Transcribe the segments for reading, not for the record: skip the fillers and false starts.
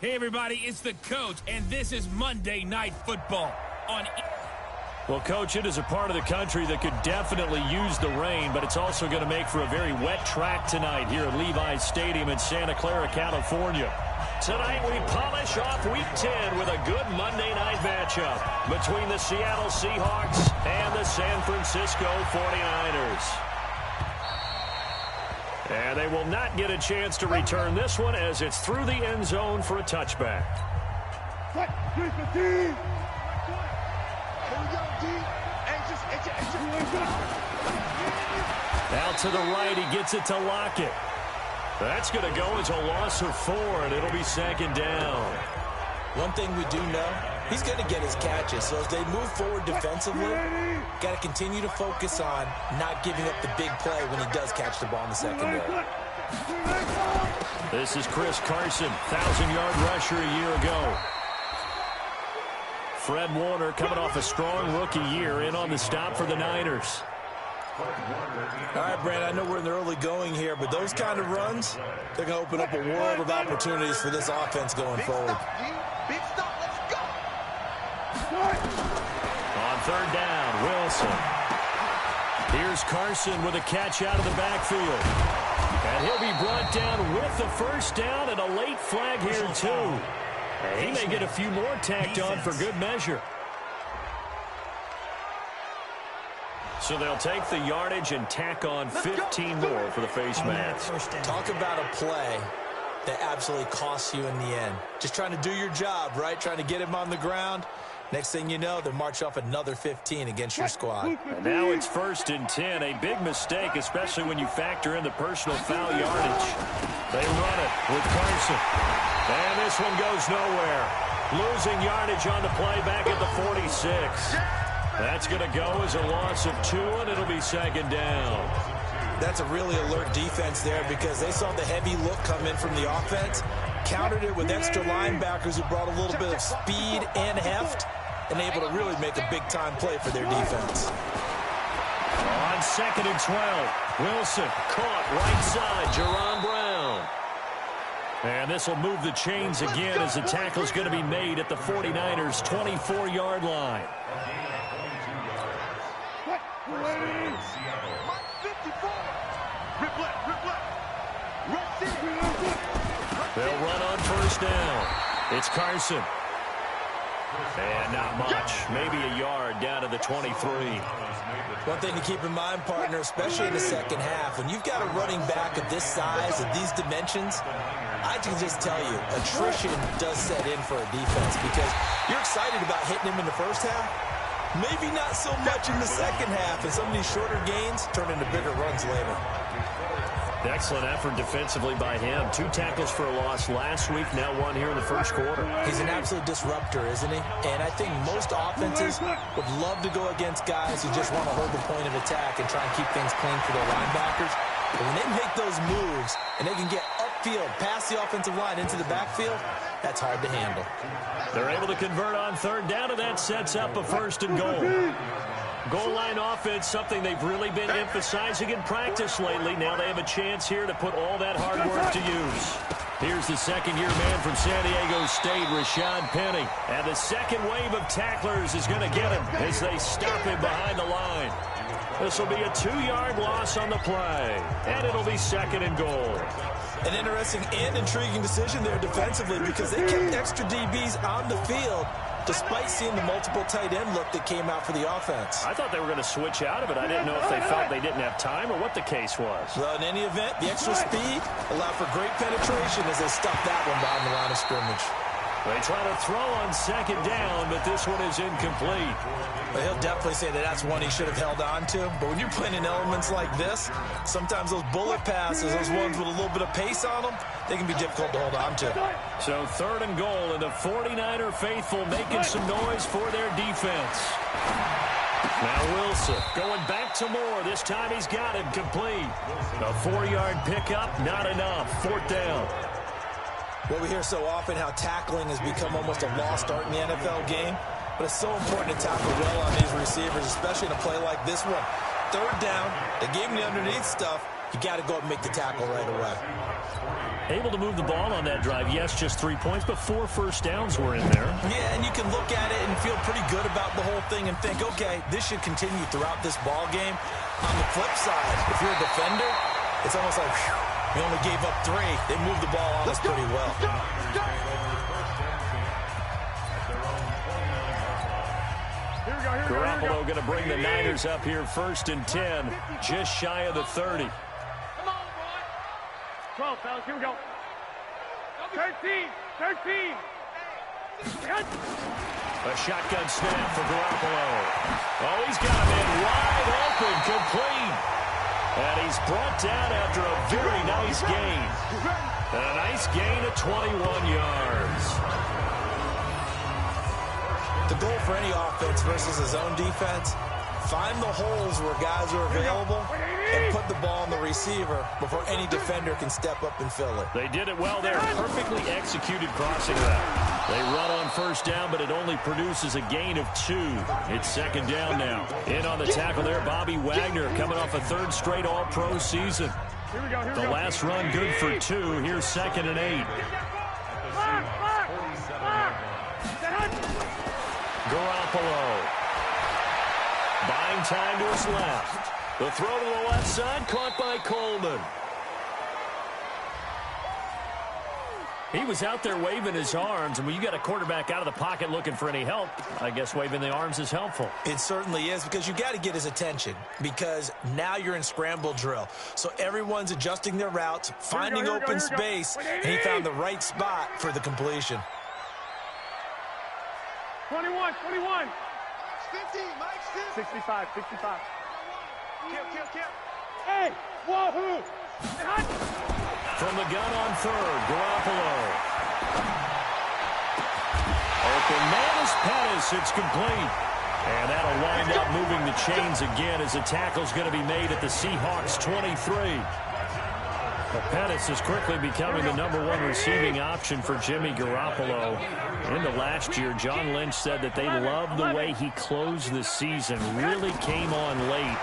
Hey, everybody, it's the coach, and this is Monday Night Football on... Well, Coach, it is a part of the country that could definitely use the rain, but it's also going to make for a very wet track tonight here at Levi's Stadium in Santa Clara, California. Tonight we polish off Week 10 with a good Monday night matchup between the Seattle Seahawks and the San Francisco 49ers. And they will not get a chance to return this one as it's through the end zone for a touchback. Out to the right, he gets it to Lockett. That's going to go as a loss of 4, and it'll be second down. One thing we do know, he's going to get his catches. So as they move forward defensively, got to continue to focus on not giving up the big play when he does catch the ball in the secondary. This is Chris Carson, 1,000-yard rusher a year ago. Fred Warner coming off a strong rookie year in on the stop for the Niners. All right, Brad, I know we're in the early going here, but those kind of runs, they're going to open up a world of opportunities for this offense going forward. Big stop, let's go. On third down, Wilson. Here's Carson with a catch out of the backfield. And he'll be brought down with the first down and a late flag here, too. And he may get a few more tacked on for good measure. So they'll take the yardage and tack on 15 more for the face mask. Talk about a play that absolutely costs you in the end. Just trying to do your job, right? Trying to get him on the ground. Next thing you know, they march off another 15 against your squad. And now it's 1st and 10. A big mistake, especially when you factor in the personal foul yardage. They run it with Carson. And this one goes nowhere. Losing yardage on the play back at the 46. That's going to go as a loss of 2, and it'll be second down. That's a really alert defense there because they saw the heavy look come in from the offense, countered it with extra linebackers who brought a little bit of speed and heft, and able to really make a big-time play for their defense. On 2nd and 12, Wilson caught right side, Jerron Brown. And this will move the chains again as the tackle's going to be made at the 49ers' 24-yard line. They'll run on first down. It's Carson. And not much. Maybe a yard down to the 23. One thing to keep in mind, partner, especially in the second half, when you've got a running back of this size, of these dimensions, I can just tell you, attrition does set in for a defense because you're excited about hitting him in the first half. Maybe not so much in the second half, and some of these shorter gains turn into bigger runs later. Excellent effort defensively by him. 2 tackles for a loss last week, now 1 here in the first quarter. He's an absolute disruptor, isn't he? And I think most offenses would love to go against guys who just want to hold the point of attack and try and keep things clean for their linebackers. But when they make those moves and they can get upfield, past the offensive line into the backfield, that's hard to handle. They're able to convert on third down, and that sets up a 1st and goal. Goal line offense, something they've really been emphasizing in practice lately. Now they have a chance here to put all that hard work to use. Here's the second-year man from San Diego State, Rashad Penny. And the second wave of tacklers is going to get him as they stop him behind the line. This will be a 2-yard loss on the play, and it'll be 2nd and goal. An interesting and intriguing decision there defensively because they kept extra DBs on the field despite seeing the multiple tight end look that came out for the offense. I thought they were going to switch out of it. I didn't know if they felt they didn't have time or what the case was. Well, in any event, the extra speed allowed for great penetration as they stopped that one behind the line of scrimmage. They try to throw on 2nd down, but this one is incomplete. Well, he'll definitely say that that's one he should have held on to. But when you're playing in elements like this, sometimes those bullet passes, those ones with a little bit of pace on them, they can be difficult to hold on to. So 3rd and goal, and the 49er faithful making some noise for their defense. Now Wilson going back to Moore. This time he's got it complete. A 4-yard pickup, not enough. 4th down. Well, we hear so often how tackling has become almost a lost art in the NFL game, but it's so important to tackle well on these receivers, especially in a play like this one. 3rd down, they gave him the underneath stuff, you got to go up and make the tackle right away. Able to move the ball on that drive. Yes, just 3 points, but 4 first downs were in there. Yeah, and you can look at it and feel pretty good about the whole thing and think, okay, this should continue throughout this ball game. On the flip side, if you're a defender, it's almost like, whew, we only gave up 3. They moved the ball on us pretty well. Garoppolo going to bring the Niners up here 1st and 10, just shy of the 30. 12, fellas, here we go. 13. A shotgun snap for Garoppolo. Oh, he's got a man wide open, complete. And he's brought down after a very nice gain. And a nice gain of 21 yards. The goal for any offense versus his own defense, find the holes where guys are available and put the ball on the receiver before any defender can step up and fill it. They did it well there. Perfectly executed crossing route. They run on 1st down, but it only produces a gain of 2. It's 2nd down now. In on the tackle there, Bobby Wagner coming off a 3rd straight All-Pro season. The last run good for 2. Here's 2nd and 8. Garoppolo. Buying time to his left. The throw to the left side, caught by Coleman. He was out there waving his arms, and when you got a quarterback out of the pocket looking for any help, I guess waving the arms is helpful. It certainly is, because you got to get his attention, because now you're in scramble drill. So everyone's adjusting their routes, finding open space, and he found the right spot for the completion. 21. 50, Mike, 65. Kill. Hey, wahoo! From the gun on 3rd, Garoppolo. Open man is Pettis. It's complete. And that'll wind up moving the chains again as the tackle's going to be made at the Seahawks 23. Pettis is quickly becoming the #1 receiving option for Jimmy Garoppolo. In the last year, John Lynch said that they loved the way he closed the season, really came on late.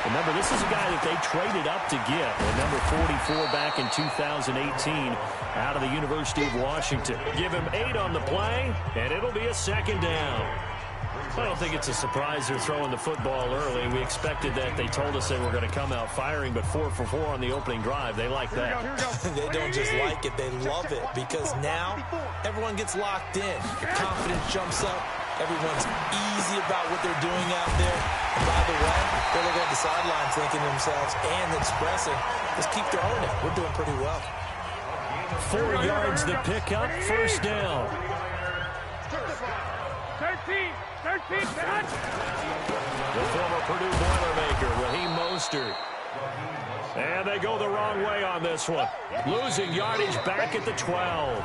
Remember, this is a guy that they traded up to get at number 44 back in 2018 out of the University of Washington. Give him 8 on the play, and it'll be a 2nd down. I don't think it's a surprise they're throwing the football early. We expected that. They told us they were going to come out firing, but 4 for 4 on the opening drive. They like that. They don't just like it, they love it, because now everyone gets locked in. The confidence jumps up. Everyone's easy about what they're doing out there. And by the way, they're looking at the sidelines thinking to themselves and expressing, let's keep throwing it. We're doing pretty well. 4 yards the pickup, 1st down. 13. The former Purdue Boilermaker, Raheem Mostert. And they go the wrong way on this one. Losing yardage back at the 12.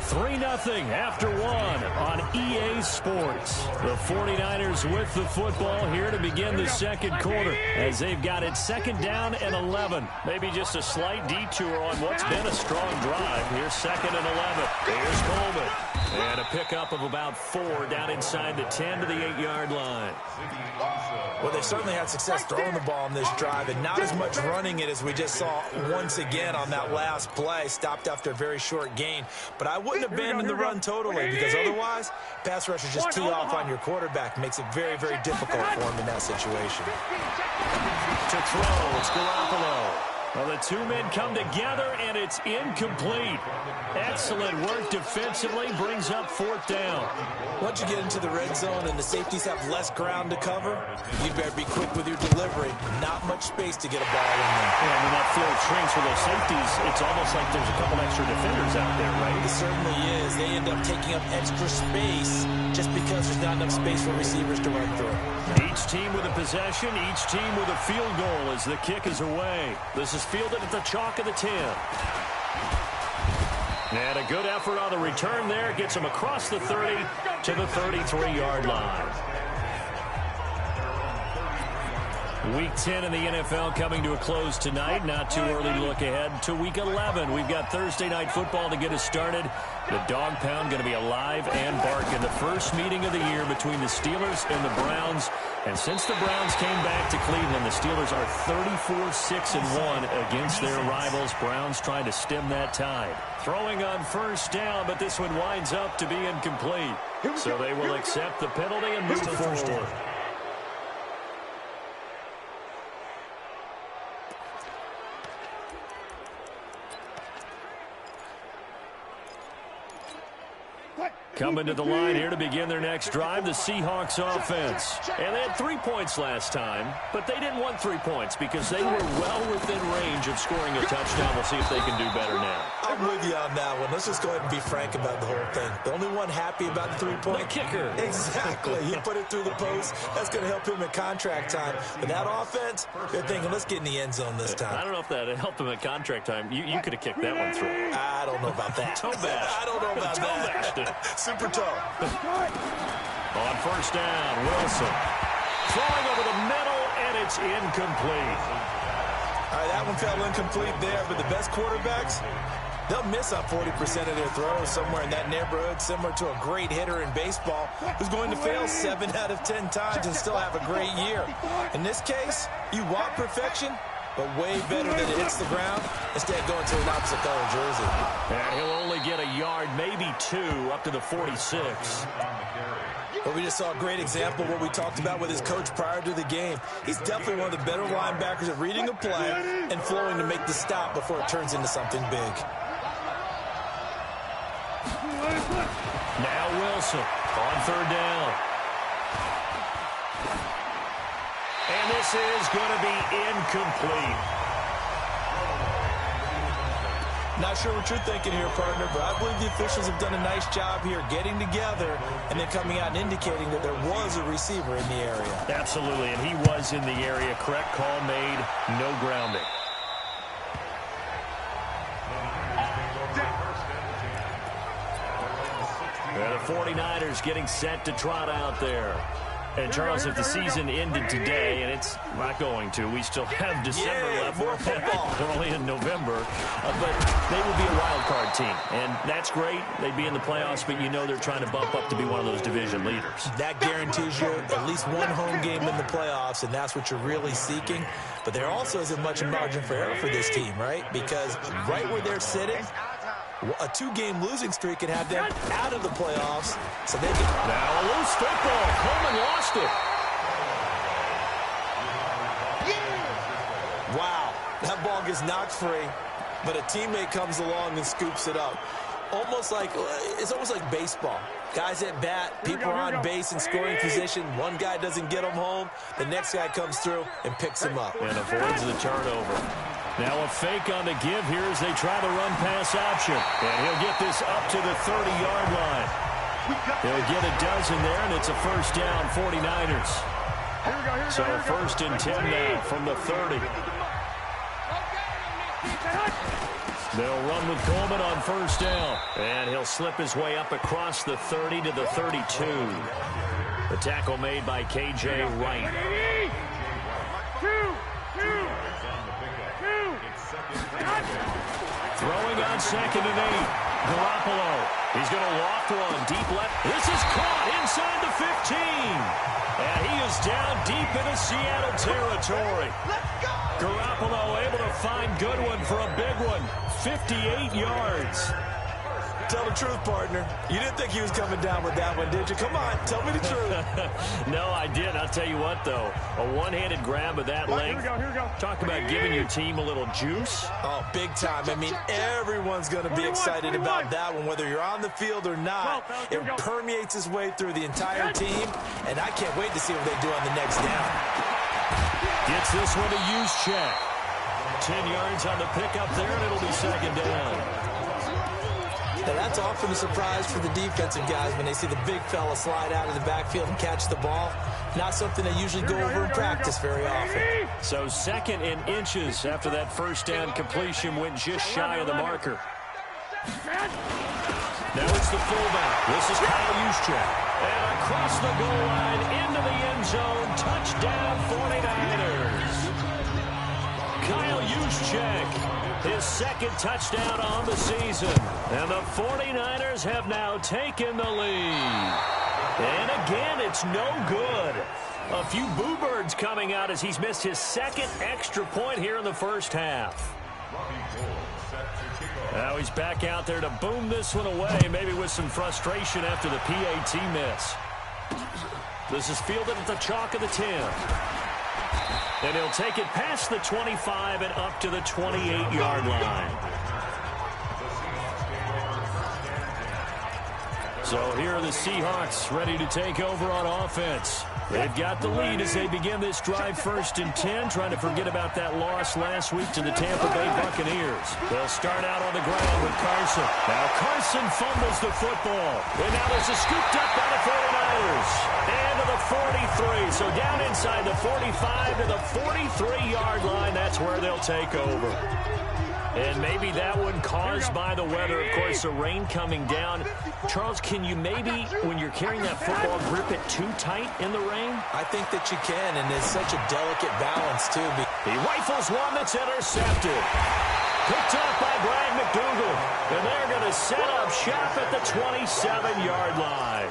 3-0 after 1 on EA Sports. The 49ers with the football here to begin the 2nd quarter as they've got it 2nd down and 11. Maybe just a slight detour on what's been a strong drive. Here's 2nd and 11. Here's Coleman. And a pickup of about 4 down inside the 10 to the 8-yard line. Well, they certainly had success throwing the ball on this drive, and not as much running it as we just saw once again on that last play. Stopped after a very short gain. But I wouldn't abandon the run totally, because otherwise, pass rushers just tee off on your quarterback. Makes it very, very difficult for him in that situation. To throw, it's Garoppolo. Well, the 2 men come together, and it's incomplete. Excellent work defensively, brings up 4th down. Once you get into the red zone and the safeties have less ground to cover, you better be quick with your delivery. Not much space to get a ball in there. Yeah, when that field shrinks for those safeties, it's almost like there's a couple extra defenders out there, right? It certainly is. They end up taking up extra space just because there's not enough space for receivers to run through. Each team with a possession, each team with a field goal as the kick is away. This is fielded at the chalk of the 10. And a good effort on the return there. Gets him across the 30 to the 33-yard line. Week 10 in the NFL coming to a close tonight. Not too early to look ahead to Week 11. We've got Thursday night football to get us started. The Dog Pound going to be alive and barking. The first meeting of the year between the Steelers and the Browns. And since the Browns came back to Cleveland, the Steelers are 34-6-1 against their rivals. Browns trying to stem that tide. Throwing on first down, but this one winds up to be incomplete. So they will accept the penalty and move forward. Coming to the line here to begin their next drive, the Seahawks offense. And they had 3 points last time, but they didn't want 3 points because they were well within range of scoring a touchdown. We'll see if they can do better now. I'm with you on that one. Let's just go ahead and be frank about the whole thing. The only one happy about the 3-point. The kicker. Exactly. He put it through the post. That's going to help him at contract time. But that offense, they're thinking, let's get in the end zone this time. I don't know if that helped him at contract time. You could have kicked that one through. I don't know about that. Toe bash. I don't know about that. Super toe. On first down, Wilson. Throwing over the middle, and it's incomplete. All right, that one fell incomplete there, but the best quarterbacks, they'll miss on 40% of their throws, somewhere in that neighborhood, similar to a great hitter in baseball who's going to fail 7 out of 10 times and still have a great year. In this case, you want perfection, but way better than it hits the ground, instead going to an opposite color jersey. And he'll only get a yard, maybe 2, up to the 46. But we just saw a great example of what we talked about with his coach prior to the game. He's definitely one of the better linebackers at reading a play and flowing to make the stop before it turns into something big. Now Wilson on third down. And this is going to be incomplete. Not sure what you're thinking here, partner, but I believe the officials have done a nice job here getting together and then coming out and indicating that there was a receiver in the area. Absolutely, and he was in the area. Correct call made, no grounding. And the 49ers getting set to trot out there. And, Charles, if the season ended today, and it's not going to, we still have December left. More football. We're only in November. But they would be a wild card team. And that's great. They'd be in the playoffs, but you know they're trying to bump up to be one of those division leaders. That guarantees you at least one home game in the playoffs, and that's what you're really seeking. But there also isn't much margin for error for this team, right? Because right where they're sitting, a 2-game losing streak could have them out of the playoffs. So they can... Now a loose football. Coleman lost it. Wow. That ball gets knocked free, but a teammate comes along and scoops it up. It's almost like baseball. Guys at bat, people are on base in scoring position. One guy doesn't get him home. The next guy comes through and picks him up. And avoids the turnover. Now a fake on the give here as they try the run-pass option. And he'll get this up to the 30-yard line. He'll get a dozen there, and it's a first down, 49ers. So first and 10 now from the 30. They'll run with Coleman on first down. And he'll slip his way up across the 30 to the 32. The tackle made by K.J. Wright. Throwing on second and 8. Garoppolo. He's going to loft one deep left. This is caught inside the 15. And he is down deep into Seattle territory. Garoppolo able to find Goodwin for a big one. 58 yards. Tell the truth, partner. You didn't think he was coming down with that one, did you? Come on, tell me the truth. No, I did. I'll tell you what, though. A one-handed grab of that length. Here we go. Talk about giving your team a little juice. Oh, big time. I mean, everyone's going to be excited about that one, whether you're on the field or not. It permeates its way through the entire team, and I can't wait to see what they do on the next down. Gets this one to use check. 10 yards on the pickup there, and it'll be second down. Now, that's often a surprise for the defensive guys when they see the big fella slide out of the backfield and catch the ball. Not something they usually go over in practice very often. So second in inches after that first down completion went just shy of the marker. Now it's the fullback. This is Kyle Juszczyk. And across the goal line into the end zone. Touchdown 49ers. Juszczyk, his second touchdown on the season. And the 49ers have now taken the lead. And again, it's no good. A few boo birds coming out as he's missed his second extra point here in the first half. Now he's back out there to boom this one away, maybe with some frustration after the PAT miss. This is fielded at the chalk of the 10. And he'll take it past the 25 and up to the 28-yard line. So here are the Seahawks ready to take over on offense. They've got the lead as they begin this drive 1st and 10, trying to forget about that loss last week to the Tampa Bay Buccaneers. They'll start out on the ground with Carson. Now Carson fumbles the football. And now there's a scooped up by the 49ers. And to the 43. So down inside the 45 to the 43-yard line. That's where they'll take over. And maybe that one caused by the weather. Of course, the rain coming down. Charles, can you maybe, when you're carrying that football, grip it too tight in the rain? I think that you can, and it's such a delicate balance, too. He rifles one that's intercepted. Picked up by Brad McDougal. And they're going to set up shop at the 27-yard line.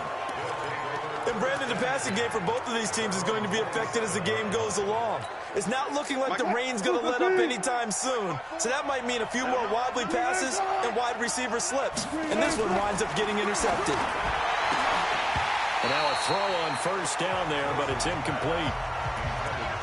And Brandon, the passing game for both of these teams is going to be affected as the game goes along. It's not looking like the rain's going to let up anytime soon. So that might mean a few more wobbly passes and wide receiver slips. And this one winds up getting intercepted. And now a throw on first down there, but it's incomplete.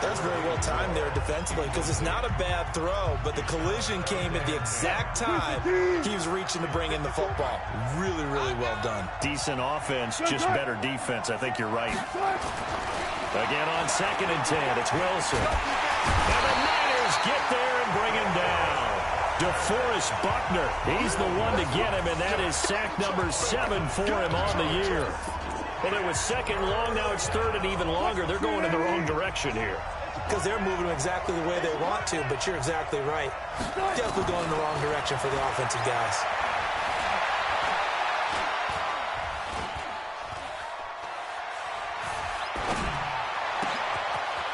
That's very well timed there defensively because it's not a bad throw, but the collision came at the exact time he was reaching to bring in the football. Really, really well done. Decent offense, just better defense. I think you're right. Again on 2nd and 10, it's Wilson. And the Niners get there and bring him down. DeForest Buckner, he's the one to get him, and that is sack number 7 for him on the year. Well, it was 2nd and long, now it's 3rd and even longer. They're going in the wrong direction here. Because they're moving exactly the way they want to, but you're exactly right. Definitely going in the wrong direction for the offensive guys.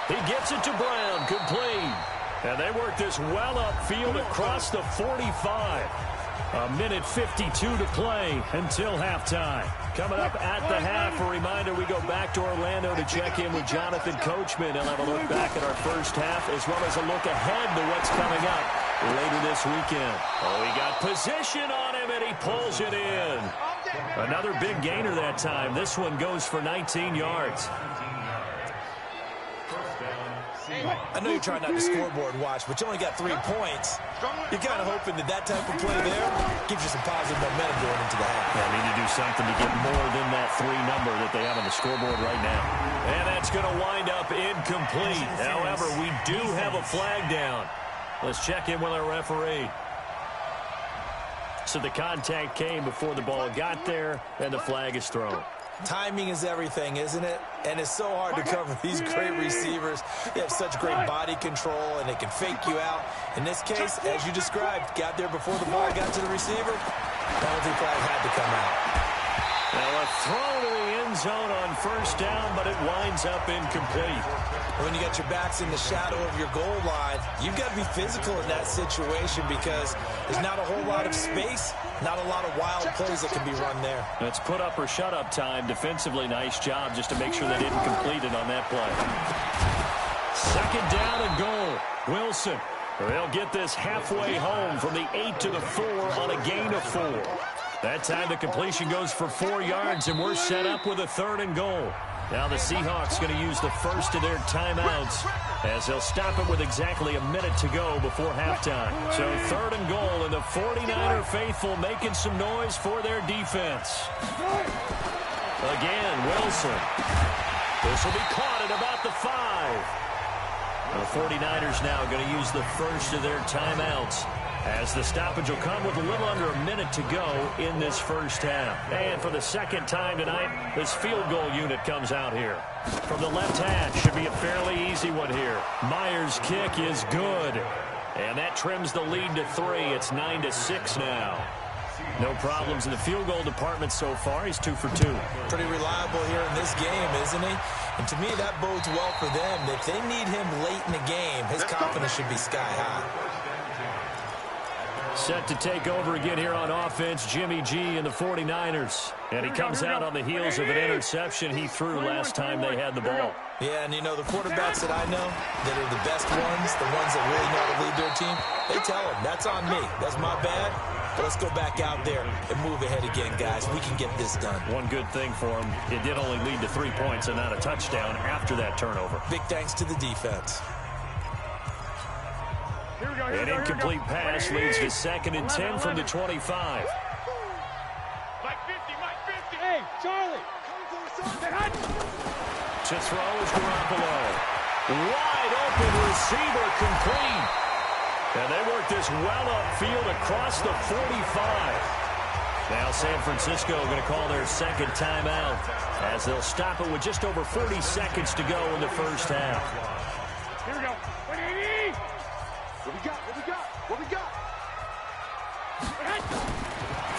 He gets it to Brown, complete. And they work this well upfield across the 45. A minute 52 to play until halftime. Coming up at the half, a reminder, we go back to Orlando to check in with Jonathan Coachman. He'll have a look back at our first half as well as a look ahead to what's coming up later this weekend. Oh, he got position on him, and he pulls it in. Another big gainer that time. This one goes for 19 yards. I know you're trying not to scoreboard watch, but you only got 3 points. You're kind of hoping that that type of play there gives you some positive momentum going into the half. They need to do something to get more than that 3 number that they have on the scoreboard right now. And that's going to wind up incomplete. However, we do have a flag down. Let's check in with our referee. So the contact came before the ball got there, and the flag is thrown. Timing is everything, isn't it? And it's so hard to cover these great receivers. They have such great body control, and they can fake you out. In this case, as you described, got there before the ball got to the receiver. Penalty flag had to come out. Now a throw to the end zone on first down, but it winds up incomplete. When you got your backs in the shadow of your goal line, you've got to be physical in that situation because there's not a whole lot of space, not a lot of wild plays that can be run there. It's put up or shut up time. Defensively, nice job just to make sure they didn't complete it on that play. 2nd down and goal. Wilson. They'll get this halfway home from the 8 to the 4 on a gain of 4. That time the completion goes for 4 yards, and we're set up with a 3rd and goal. Now the Seahawks going to use the first of their timeouts as they'll stop it with exactly a minute to go before halftime. So 3rd and goal, and the 49er faithful making some noise for their defense. Again, Wilson. This will be caught at about the 5. The 49ers now going to use the first of their timeouts as the stoppage will come with a little under a minute to go in this first half. And for the 2nd time tonight, this field goal unit comes out here. From the left half, should be a fairly easy one here. Myers' kick is good. And that trims the lead to 3. It's 9-6 now. No problems in the field goal department so far. He's 2 for 2. Pretty reliable here in this game, isn't he? And to me, that bodes well for them. If they need him late in the game, his confidence should be sky high. Set to take over again here on offense, Jimmy G and the 49ers. And he comes out on the heels of an interception he threw last time they had the ball. Yeah, and you know, the quarterbacks that I know that are the best ones, the ones that really know how to lead their team, they tell them, that's on me. That's my bad. But let's go back out there and move ahead again, guys. We can get this done. One good thing for him, it did only lead to 3 points and not a touchdown after that turnover. Big thanks to the defense. An incomplete pass leads to 2nd and 10 from the 25. Mike 50, Mike 50. Hey, Charlie. To throw is Garoppolo. Wide open receiver complete. And they work this well upfield across the 45. Now San Francisco going to call their 2nd timeout as they'll stop it with just over 40 seconds to go in the first half. Here we go. 180. What we got? What we got? What we got?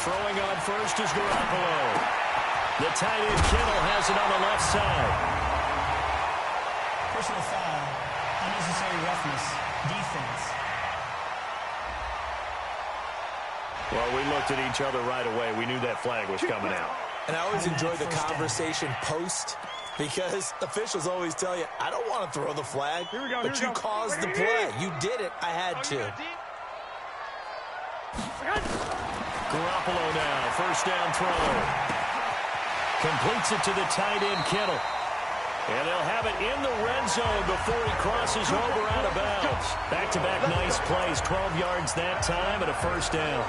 Throwing on first is Garoppolo. The tight end Kittle has it on the left side. Personal foul, unnecessary roughness, defense. Well, we looked at each other right away. We knew that flag was coming out. And I always enjoy the conversation post because officials always tell you, I don't want to throw the flag, but you caused the play. You did it. I had to. Garoppolo now, first down throw. Completes it to the tight end Kittle. And they'll have it in the red zone before he crosses over out of bounds. Back-to-back nice plays, 12 yards that time and a first down.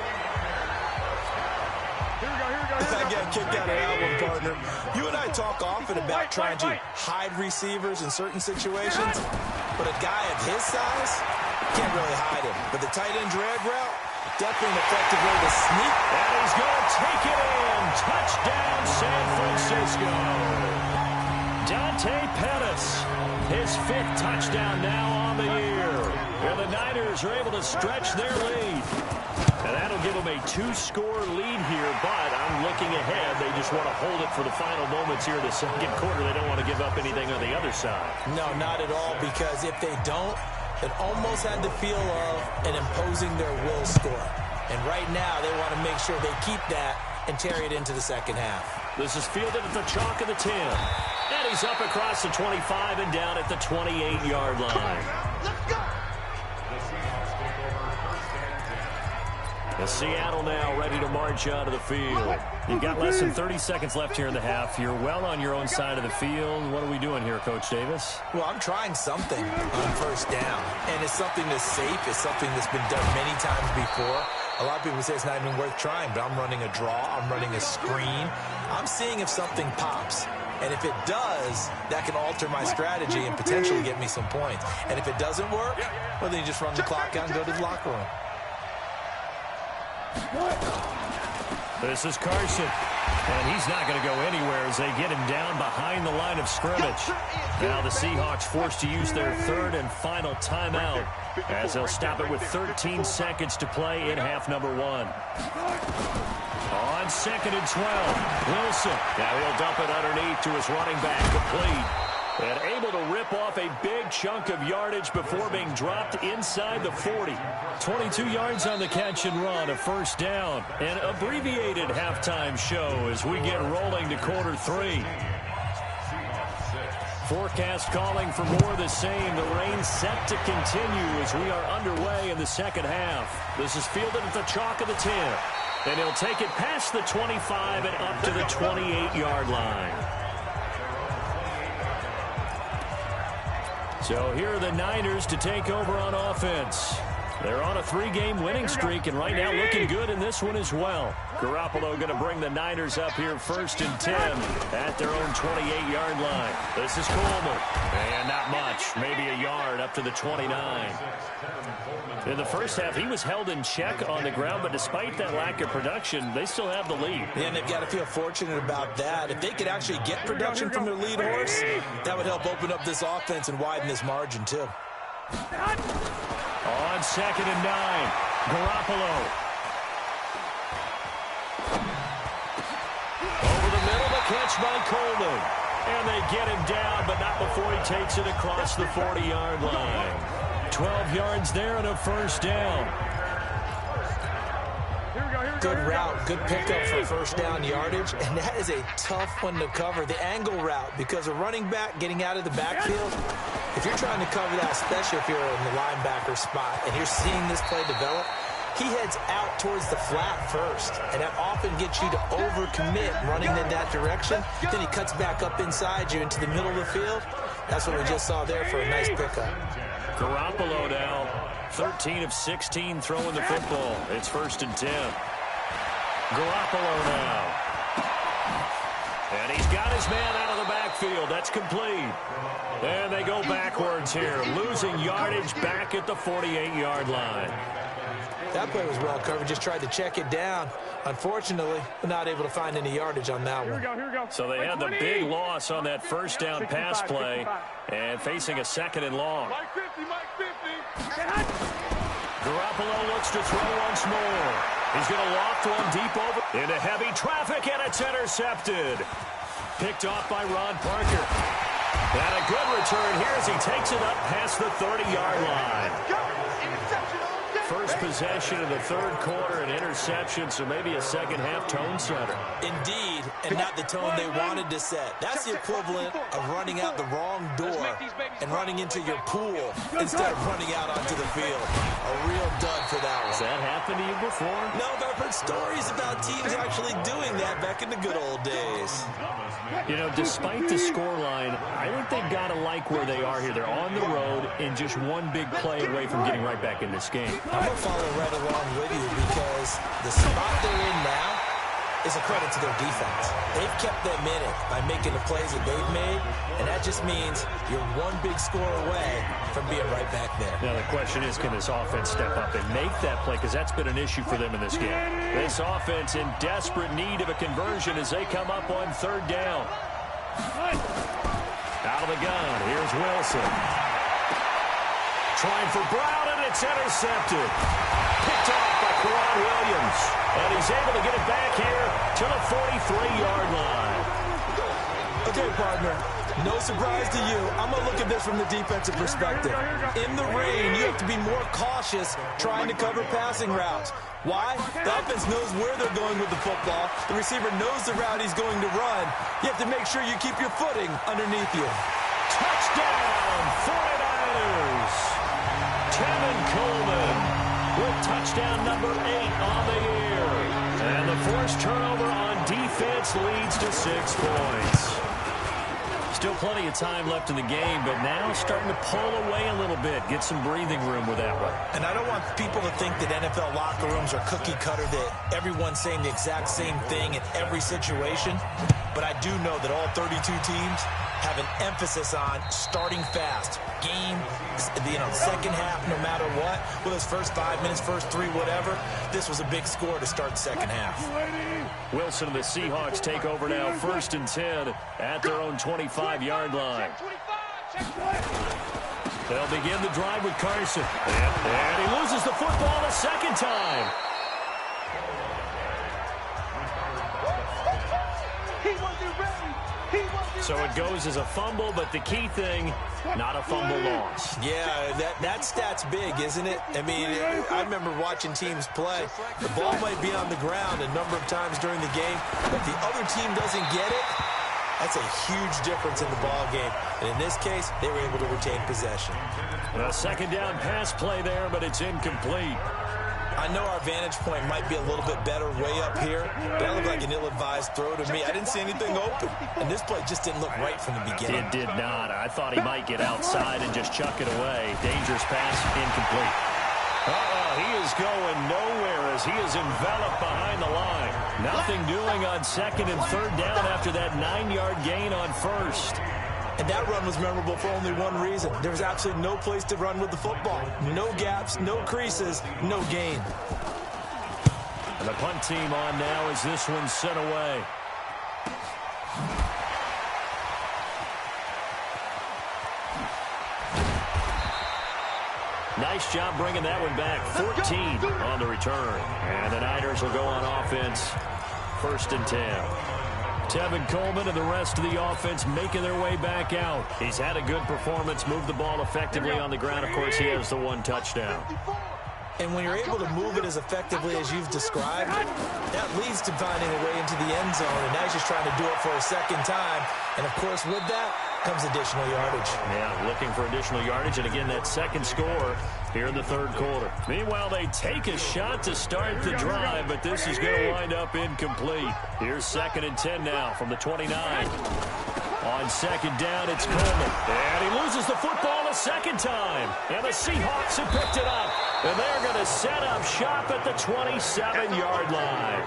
I got kicked out of that one, partner. You and I talk often about trying to hide receivers in certain situations, but a guy of his size can't really hide him. But the tight end drag route, definitely an effective way to sneak. And he's going to take it in. Touchdown, San Francisco. Dante Pettis, his 5th touchdown now on the year. And the Niners are able to stretch their lead. And that'll give them a 2-score lead here, but I'm looking ahead. They just want to hold it for the final moments here in the 2nd quarter. They don't want to give up anything on the other side. No, not at all, because if they don't, it almost had the feel of an imposing their will score. And right now, they want to make sure they keep that and carry it into the 2nd half. This is fielded at the chalk of the 10. And he's up across the 25 and down at the 28-yard line. Let's go. And Seattle now ready to march out of the field. You've got less than 30 seconds left here in the half. You're well on your own side of the field. What are we doing here, Coach Davis? Well, I'm trying something on first down, and it's something that's safe. It's something that's been done many times before. A lot of people say it's not even worth trying, but I'm running a draw. I'm running a screen. I'm seeing if something pops. And if it does, that can alter my strategy and potentially get me some points. And if it doesn't work, well, then you just run the clock out and go to the locker room. This is Carson, and he's not going to go anywhere as they get him down behind the line of scrimmage. Now the Seahawks forced to use their 3rd and final timeout as they'll stop it with 13 seconds to play in half number 1. On 2nd and 12, Wilson. Now he'll dump it underneath to his running back, complete. And able to rip off a big chunk of yardage before being dropped inside the 40. 22 yards on the catch and run, a first down. An abbreviated halftime show as we get rolling to quarter 3. Forecast calling for more of the same. The rain set to continue as we are underway in the 2nd half. This is fielded at the chalk of the 10. And he'll take it past the 25 and up to the 28-yard line. So here are the Niners to take over on offense. They're on a 3-game winning streak, and right now looking good in this one as well. Garoppolo going to bring the Niners up here 1st and 10 at their own 28-yard line. This is Coleman. And not much, maybe a yard up to the 29. In the first half, he was held in check on the ground, but despite that lack of production, they still have the lead. And they've got to feel fortunate about that. If they could actually get production from their lead horse, that would help open up this offense and widen this margin, too. On 2nd and 9, Garoppolo. Over the middle, the catch by Coleman. And they get him down, but not before he takes it across the 40-yard line. 12 yards there and a first down. Good route, good pickup for first down yardage, and that is a tough one to cover, the angle route, because a running back getting out of the backfield, if you're trying to cover that, especially if you're in the linebacker spot, and you're seeing this play develop, he heads out towards the flat first, and that often gets you to overcommit running in that direction. Then he cuts back up inside you into the middle of the field. That's what we just saw there for a nice pickup. Garoppolo now, 13 of 16 throwing the football. It's 1st and 10. Garoppolo now. And he's got his man out of the backfield. That's complete. And they go backwards here, losing yardage back at the 48-yard line. That play was well covered. Just tried to check it down. Unfortunately, not able to find any yardage on that one. Here we go. So they had the big loss on that first down pass play and facing a 2nd and long. Mike 50. Garoppolo looks to throw once more. He's going to loft one deep over into heavy traffic, and it's intercepted. Picked off by Ron Parker. And a good return here as he takes it up past the 30-yard line. First possession of the 3rd quarter, an interception, so maybe a second-half tone setter. Indeed, and not the tone they wanted to set. That's the equivalent of running out the wrong door and running into your pool instead of running out onto the field. A real dud for that one. Has that happened to you before? No, but I've heard stories about teams actually doing that back in the good old days. You know, despite the scoreline, I think they've got to like where they are here. They're on the road and just one big play away from getting right back in this game. I'm going to follow right along with you because the spot they're in now is a credit to their defense. They've kept them in it by making the plays that they've made, and that just means you're one big score away from being right back there. Now the question is, can this offense step up and make that play? Because that's been an issue for them in this game. This offense in desperate need of a conversion as they come up on 3rd down. Out of the gun, here's Wilson. Trying for Brown, and it's intercepted. Picked off by Quran Williams. And he's able to get it back here to the 43-yard line. Okay, partner, no surprise to you. I'm going to look at this from the defensive perspective. In the rain, you have to be more cautious trying to cover passing routes. Why? The offense knows where they're going with the football. The receiver knows the route he's going to run. You have to make sure you keep your footing underneath you. Touchdown, 49ers. Tevin Coleman with touchdown number 8 on the year. And the forced turnover on defense leads to 6 points. Still plenty of time left in the game, but now starting to pull away a little bit, get some breathing room with that one. And I don't want people to think that NFL locker rooms are cookie cutter, that everyone's saying the exact same thing in every situation. But I do know that all 32 teams have an emphasis on starting fast. Game, second half, no matter what. Well, those first 5 minutes, first 3, whatever. This was a big score to start second half. Wilson and the Seahawks take over now, 1st and 10 at their own 25-yard line. They'll begin the drive with Carson. And he loses the football a second time. So it goes as a fumble, but the key thing, not a fumble loss. Yeah, that stat's big, isn't it? I mean, I remember watching teams play. The ball might be on the ground a number of times during the game, but if the other team doesn't get it, that's a huge difference in the ball game. And in this case, they were able to retain possession. A second down pass play there, but it's incomplete. I know our vantage point might be a little bit better way up here, but that looked like an ill-advised throw to me. I didn't see anything open, and this play just didn't look right from the beginning. It did not. I thought he might get outside and just chuck it away. Dangerous pass, incomplete. He is going nowhere as he is enveloped behind the line. Nothing doing on 2nd and 3rd down after that 9-yard gain on 1st. And that run was memorable for only one reason. There was absolutely no place to run with the football. No gaps, no creases, no gain. And the punt team on now as this one's sent away. Nice job bringing that one back. 14 on the return. And the Niners will go on offense. 1st and 10. Tevin Coleman and the rest of the offense making their way back out. He's had a good performance, moved the ball effectively on the ground. Of course, he has the 1 touchdown. And when you're able to move it as effectively as you've described, that leads to finding a way into the end zone. And now he's just trying to do it for a second time. And, of course, with that comes additional yardage. Yeah, looking for additional yardage. And, again, that second score here in the third quarter. Meanwhile, they take a shot to start the drive, but this is going to wind up incomplete. Here's 2nd and 10 now from the 29. On second down, it's Coleman. And he loses the football a second time. And the Seahawks have picked it up. And they're going to set up shop at the 27-yard line.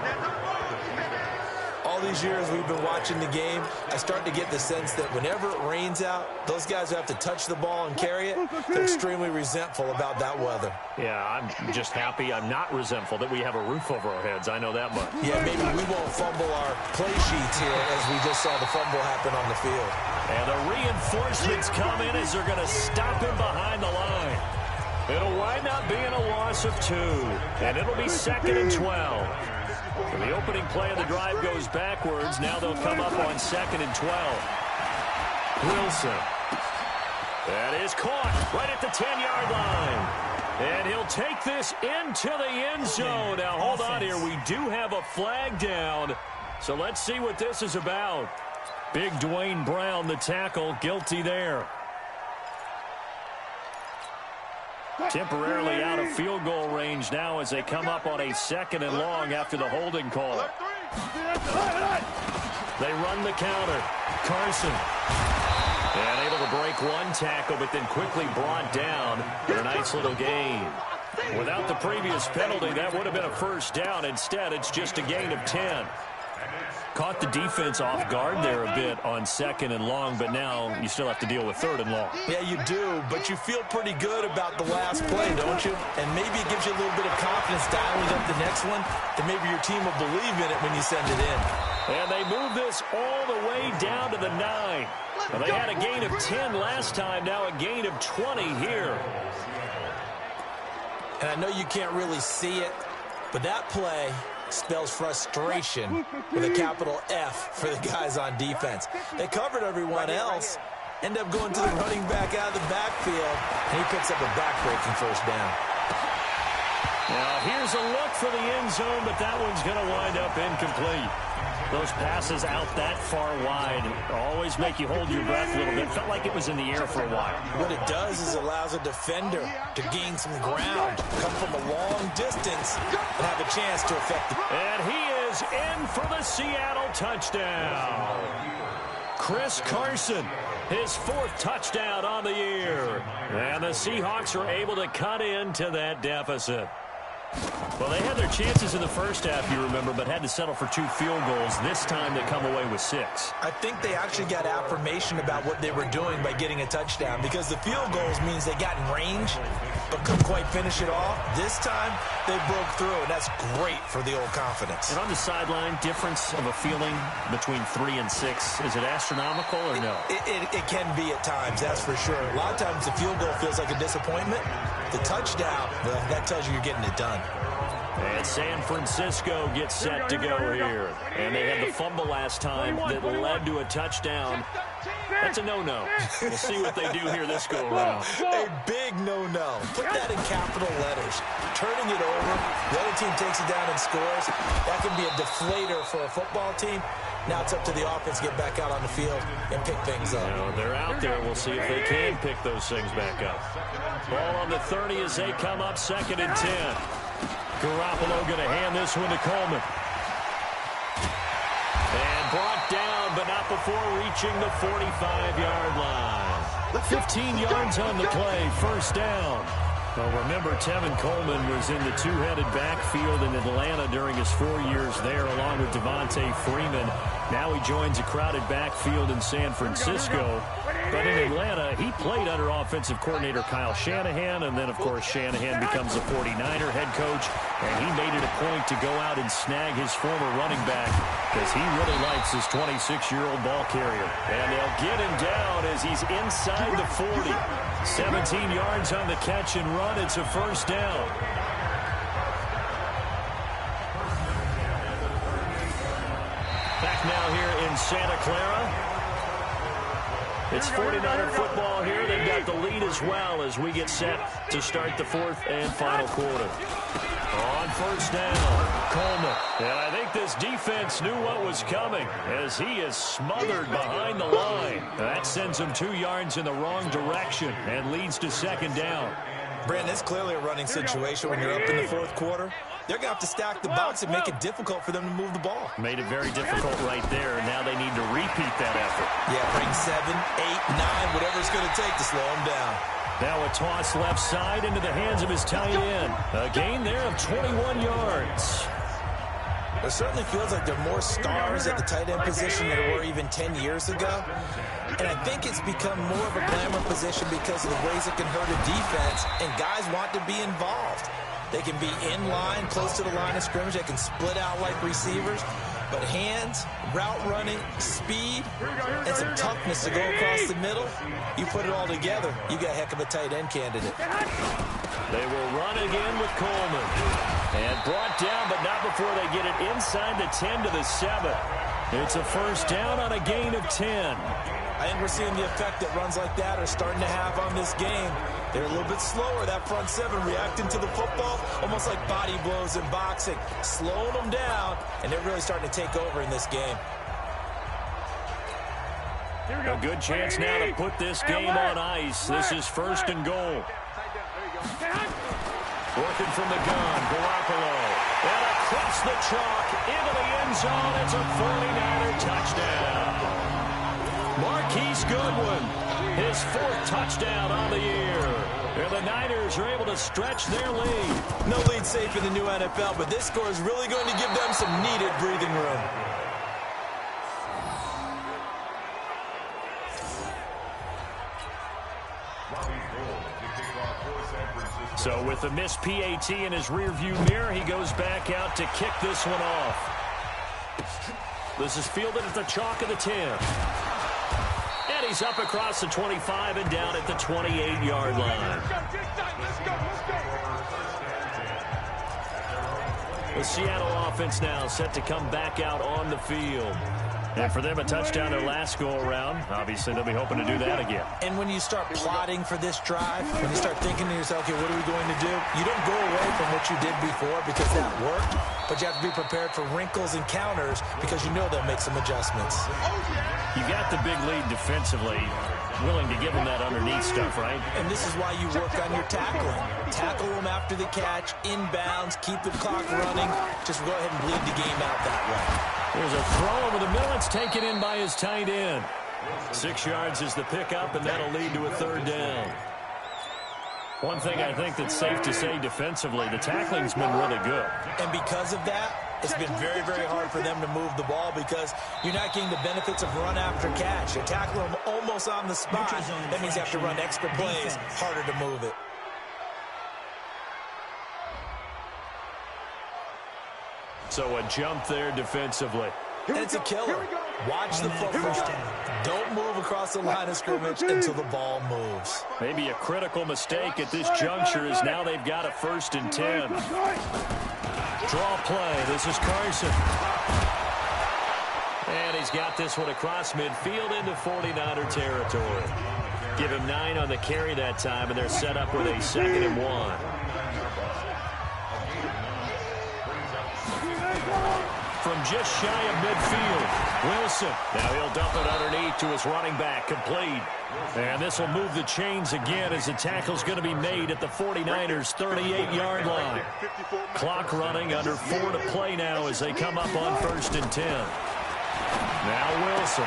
All these years we've been watching the game, I start to get the sense that whenever it rains out, those guys who have to touch the ball and carry it, they're extremely resentful about that weather. Yeah, I'm just happy I'm not resentful that we have a roof over our heads. I know that much. Yeah, maybe we won't fumble our play sheets here as we just saw the fumble happen on the field. And the reinforcements come in as they're going to stop him behind the line. It'll wind up being a loss of 2, and it'll be 2nd and 12. So the opening play of the drive goes backwards. Now they'll come up on 2nd and 12. Wilson. That is caught right at the 10-yard line. And he'll take this into the end zone. Now, hold on here. We do have a flag down. So let's see what this is about. Big Dwayne Brown, the tackle, guilty there. Temporarily out of field goal range now as they come up on a 2nd and long after the holding call. They run the counter. Carson. And able to break one tackle, but then quickly brought down for a nice little gain. Without the previous penalty, that would have been a first down. Instead, it's just a gain of 10. Caught the defense off guard there a bit on 2nd and long, but now you still have to deal with 3rd and long. Yeah, you do, but you feel pretty good about the last play, don't you? And maybe it gives you a little bit of confidence dialing up the next one, that maybe your team will believe in it when you send it in. And they move this all the way down to the 9. Well, they had a gain of 10 last time, now a gain of 20 here. And I know you can't really see it, but that play spells frustration with a capital F for the guys on defense. They covered everyone else, end up going to the running back out of the backfield, and he picks up a back-breaking first down. Now, here's a look for the end zone, but that one's going to wind up incomplete. Those passes out that far wide always make you hold your breath a little bit. Felt like it was in the air for a while. What it does is allows a defender to gain some ground, come from a long distance, and have a chance to affect the... And he is in for the Seattle touchdown. Chris Carson, his 4th touchdown on the year. And the Seahawks are able to cut into that deficit. Well, they had their chances in the first half, you remember, but had to settle for 2 field goals. This time they come away with 6. I think they actually got affirmation about what they were doing by getting a touchdown, because the field goals means they got in range but couldn't quite finish it off. This time they broke through, and that's great for the old confidence. And on the sideline, difference of a feeling between 3 and 6, is it astronomical or no? It can be at times, that's for sure. A lot of times the field goal feels like a disappointment. The touchdown, well, that tells you you're getting it done. And San Francisco gets set to go here. And they had the fumble last time that led to a touchdown. That's a no-no. We'll see what they do here this go-around. A big no-no. Put that in capital letters. Turning it over, the other team takes it down and scores. That can be a deflator for a football team. Now it's up to the offense to get back out on the field and pick things up. You know, they're out there. We'll see if they can pick those things back up. Ball on the 30 as they come up 2nd and 10. Garoppolo going to hand this one to Coleman. And brought down, but not before reaching the 45-yard line. 15 yards on the play, first down. Well, remember, Tevin Coleman was in the 2-headed backfield in Atlanta during his 4 years there, along with Devontae Freeman. Now he joins a crowded backfield in San Francisco. But in Atlanta, he played under offensive coordinator Kyle Shanahan, and then, of course, Shanahan becomes a 49er head coach, and he made it a point to go out and snag his former running back because he really likes his 26-year-old ball carrier. And they'll get him down as he's inside the 40. 17 yards on the catch and run. It's a first down. Back now here in Santa Clara. It's 49er football here. They've got the lead as well as we get set to start the fourth and final quarter. On first down, Coleman. And I think this defense knew what was coming as he is smothered behind the line. That sends him 2 yards in the wrong direction and leads to second down. Brandon, it's clearly a running situation when you're up in the fourth quarter. They're going to have to stack the box and make it difficult for them to move the ball. Made it very difficult right there. Now they need to repeat that effort. Yeah, bring 7, 8, 9, whatever it's going to take to slow them down. Now a toss left side into the hands of his tight end. A gain there of 21 yards. It certainly feels like there are more stars at the tight end position than there were even 10 years ago. And I think it's become more of a glamour position because of the ways it can hurt a defense, and guys want to be involved. They can be in line, close to the line of scrimmage. They can split out like receivers. But hands, route running, speed, and some toughness to go across the middle, you put it all together, you got a heck of a tight end candidate. They will run again with Coleman. And brought down, but not before they get it inside the 10 to the 7. It's a first down on a gain of 10. I think we're seeing the effect that runs like that are starting to have on this game. They're a little bit slower, that front 7, reacting to the football, almost like body blows in boxing, slowing them down, and they're really starting to take over in this game. A good chance now to put this game on ice. This is first and goal. Working from the gun, Garoppolo. And across the chalk, into the end zone. It's a 49er touchdown. Marquise Goodwin, his 4th touchdown on the year. And the Niners are able to stretch their lead. No lead safe in the new NFL, but this score is really going to give them some needed breathing room. So with the missed PAT in his rearview mirror, he goes back out to kick this one off. This is fielded at the chalk of the 10. And he's up across the 25 and down at the 28-yard line. The Seattle offense now set to come back out on the field. And for them, a touchdown their last go-around. Obviously, they'll be hoping to do that again. And when you start plotting for this drive, when you start thinking to yourself, okay, what are we going to do? You don't go away from what you did before because that worked, but you have to be prepared for wrinkles and counters because you know they'll make some adjustments. You got the big lead defensively, willing to give them that underneath stuff, right? And this is why you work on your tackling. Tackle them after the catch, inbounds, keep the clock running. Just go ahead and bleed the game out that way. There's a throw over the middle. It's taken in by his tight end. 6 yards is the pickup, and that'll lead to a 3rd down. One thing I think that's safe to say defensively, the tackling's been really good. And because of that, it's been very, very hard for them to move the ball because you're not getting the benefits of run after catch. You're tackling them almost on the spot. That means you have to run extra plays, harder to move it. So a jump there defensively. And it's a killer. Watch the football. Don't move across the line of scrimmage until the ball moves. Maybe a critical mistake at this juncture is now they've got a 1st and 10. Draw play. This is Carson. And he's got this one across midfield into 49er territory. Give him 9 on the carry that time, and they're set up with a 2nd and 1. From just shy of midfield, Wilson. Now he'll dump it underneath to his running back, complete. And this will move the chains again as the tackle's going to be made at the 49ers' 38-yard line. Clock running, under 4 to play now as they come up on 1st and 10. Now Wilson.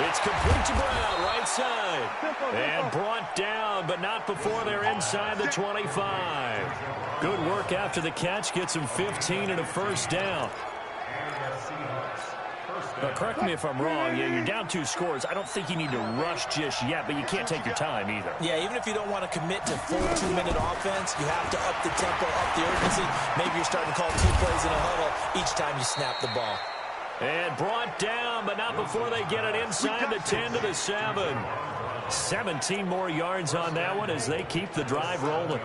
It's complete to Brown, right side. And brought down, but not before they're inside the 25. Good work after the catch, gets him 15 and a 1st down. Correct me if I'm wrong. Yeah, you're down 2 scores. I don't think you need to rush just yet, but you can't take your time either. Yeah, even if you don't want to commit to full 2-minute offense, you have to up the tempo, up the urgency. Maybe you're starting to call 2 plays in a huddle each time you snap the ball. And brought down, but not before they get it inside the 10 to the 7. 17 more yards on that one as they keep the drive rolling.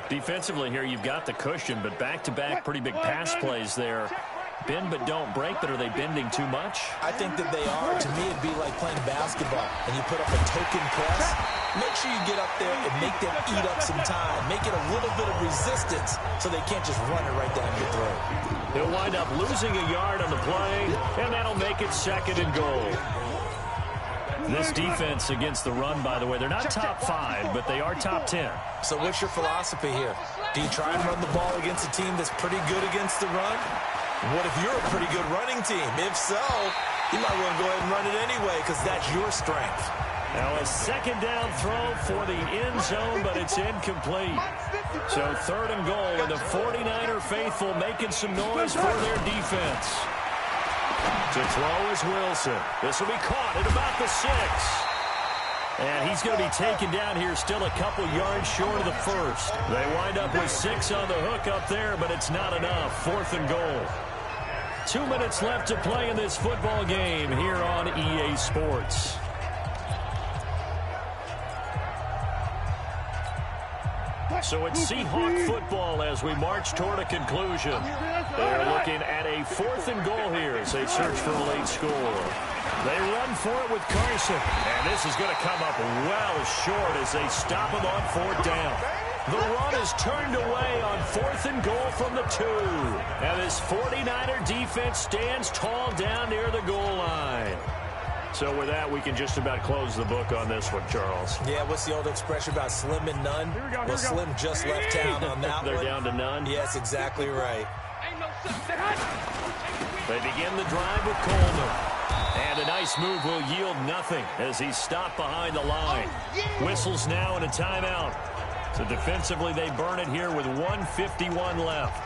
Defensively here, you've got the cushion, but back-to-back pretty big pass plays there Bend but don't break, but are they bending too much? I think that they are. To me, it'd be like playing basketball, and you put up a token press. Make sure you get up there and make them eat up some time. Make it a little bit of resistance so they can't just run it right down your throat. He'll wind up losing a yard on the play, and that'll make it 2nd and goal. This defense against the run, by the way, they're not top 5, but they are top 10. So what's your philosophy here? Do you try and run the ball against a team that's pretty good against the run? What if you're a pretty good running team? If so, you might want to go ahead and run it anyway because that's your strength. Now a 2nd down throw for the end zone, but it's incomplete. So 3rd and goal, and the 49er faithful making some noise for their defense. To throw is Wilson. This will be caught at about the 6. And he's going to be taken down here still a couple yards short of the 1st. They wind up with 6 on the hook up there, but it's not enough. 4th and goal. 2 minutes left to play in this football game here on EA Sports. So it's Seahawk football as we march toward a conclusion. They're looking at a 4th and goal here as they search for a late score. They run for it with Carson, and this is going to come up well short as they stop him on 4th down. The run is turned away on 4th and goal from the 2. And this 49er defense stands tall down near the goal line. So with that, we can just about close the book on this one, Charles. Yeah, what's the old expression about slim and none? Well, Slim just left town on that They're one. down to none? Yes, exactly right. They begin the drive with Coleman. And a nice move will yield nothing as he's stopped behind the line. Whistles now and a timeout. So defensively, they burn it here with 1:51 left.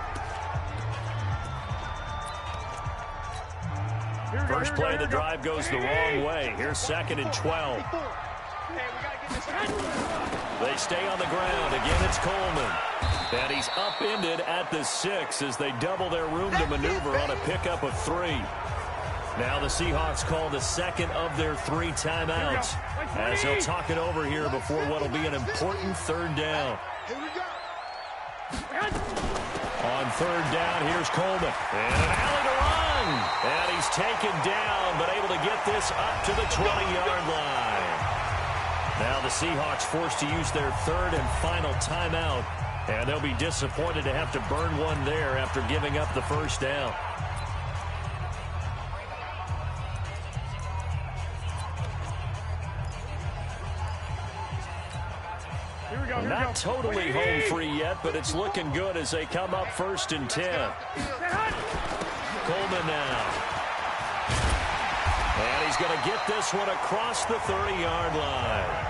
First play of the drive goes the wrong way. Here's 2nd and 12. They stay on the ground. Again, it's Coleman. And he's upended at the 6 as they double their room to maneuver on a pickup of 3. Now the Seahawks call the 2nd of their 3 timeouts as they'll talk it over here before what will be an important 3rd down. On 3rd down, here's Coleman. And an alley to run. And he's taken down, but able to get this up to the 20-yard line. Now the Seahawks forced to use their 3rd and final timeout. And they'll be disappointed to have to burn one there after giving up the 1st down. Not totally home free yet, but it's looking good as they come up 1st and 10. Coleman now. And he's going to get this one across the 30-yard line.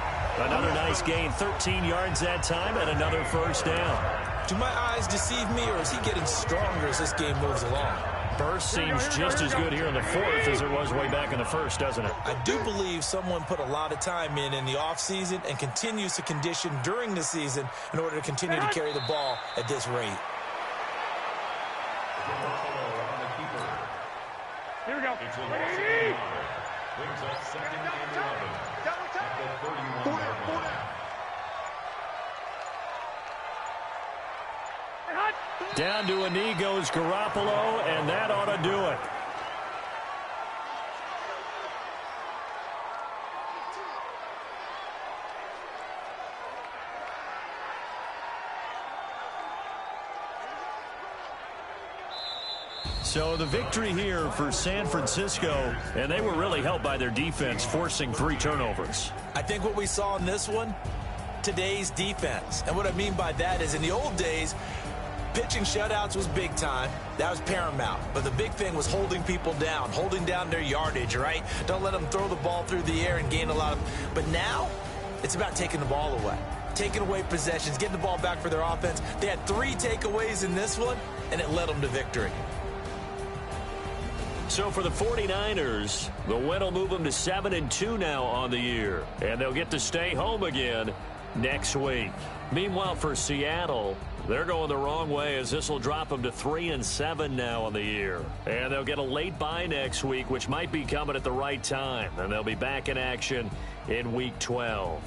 Another nice gain, 13 yards that time, and another 1st down. Do my eyes deceive me, or is he getting stronger as this game moves along? Burst seems just as good here in the 4th as it was way back in the 1st, doesn't it? I do believe someone put a lot of time in the offseason and continues to condition during the season in order to continue to carry the ball at this rate. Here we go. Brings up 2nd and 11. At the 31-yard line. Down to a knee goes Garoppolo, and that ought to do it. So the victory here for San Francisco, and they were really helped by their defense, forcing 3 turnovers. I think what we saw in this one, today's defense. And what I mean by that is in the old days, pitching shutouts was big time. That was paramount. But the big thing was holding people down, holding down their yardage, right? Don't let them throw the ball through the air and gain a lot of... But now, it's about taking the ball away. Taking away possessions, getting the ball back for their offense. They had 3 takeaways in this one, and it led them to victory. So for the 49ers, the win will move them to 7-2 now on the year. And they'll get to stay home again next week. Meanwhile, for Seattle, they're going the wrong way as this will drop them to 3-7 now on the year. And they'll get a late bye next week, which might be coming at the right time. And they'll be back in action in Week 12.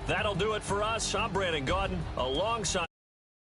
That'll do it for us. I'm Brandon Gaudin alongside